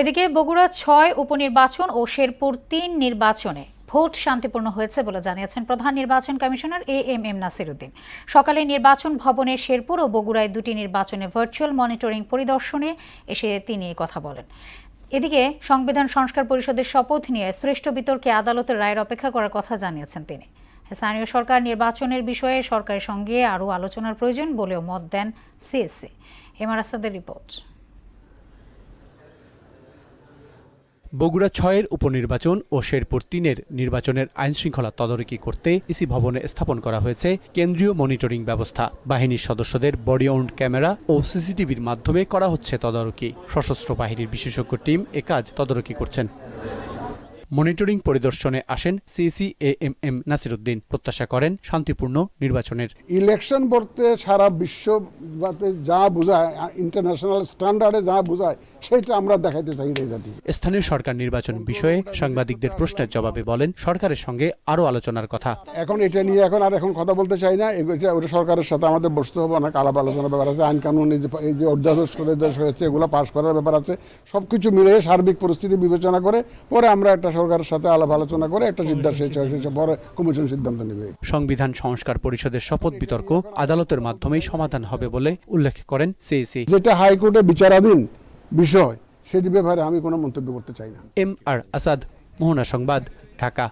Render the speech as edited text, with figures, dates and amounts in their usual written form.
এদিকে বগুড়া ৬ উপনির্বাচন ও শেরপুর ৩ নির্বাচনে ভোট শান্তিপূর্ণ হয়েছে বলে জানিয়েছেন প্রধান নির্বাচন কমিশনার এএমএম নাসিরউদ্দিন। সকালে নির্বাচন ভবনের শেরপুর ও বগুড়ায় দুটি নির্বাচনে ভার্চুয়াল মনিটরিং পরিদর্শনে এসে তিনি কথা বলেন। এদিকে সংবিধান সংস্কার পরিষদের শপথ নিয়ে শ্রেষ্ঠ বিতর্কে আদালতের রায়ের অপেক্ষা করার কথা জানিয়েছেন তিনি। স্থানীয় সরকার নির্বাচনের বিষয়ে সরকারের সঙ্গে আরও আলোচনার প্রয়োজন বলেও মত দেন সিএসসি। হেমার আসাদের রিপোর্ট। বগুড়া ৬-এর উপনির্বাচন ও শেরপুর ৩-এর নির্বাচনের আইনশৃঙ্খলা তদারকি করতে ইসি ভবনে স্থাপন করা হয়েছে কেন্দ্রীয় মনিটরিং ব্যবস্থা। বাহিনীর সদস্যদের বডি অন ক্যামেরা ও সিসিটিভির মাধ্যমে করা হচ্ছে তদারকি। সশস্ত্র বাহিনীর বিশেষজ্ঞ টিম একাজ তদারকি করছেন। মনিটরিং পরিদর্শনে আসেন সিইসি এএমএম নাসিরউদ্দিন। প্রত্যাশা করেন শান্তিপূর্ণ নির্বাচনের। ইলেকশন বলতে সারা বিশ্ব যা বোঝায়, ইন্টারন্যাশনাল স্ট্যান্ডার্ডে যা বোঝায় সেটা আমরা দেখাইতে চাই এই জাতি। স্থানীয় সরকার নির্বাচন বিষয়ে সাংবাদিকদের প্রশ্নের জবাবে বলেন সরকারের সঙ্গে আরও আলোচনার কথা। এখন এটা নিয়ে এখন কথা বলতে চাই না। ওটা সরকারের সাথে আমাদের বসতে হবে, অনেক আলাপ আলোচনার ব্যাপার আছে, আইন কানুন এই যে অধ্যাদেশ হয়েছে এগুলো পাশ করার ব্যাপার আছে। সবকিছু মিলিয়ে সার্বিক পরিস্থিতি বিবেচনা করে পরে আমরা একটা সরকারের সাথে আলাপ আলোচনা করে একটা সিদ্ধান্ত পরে কমিশন সিদ্ধান্ত নেবে। সংবিধান সংস্কার পরিষদের শপথ বিতর্ক আদালতের মাধ্যমেই সমাধান হবে বলে উল্লেখ করেন সিইসি। যেটা হাইকোর্টে বিচারাধীন বিষয় সেটি ব্যাপারে আমি কোনো মন্তব্য করতে চাই না। এম আর আসাদ, মোহনা সংবাদ, ঢাকা।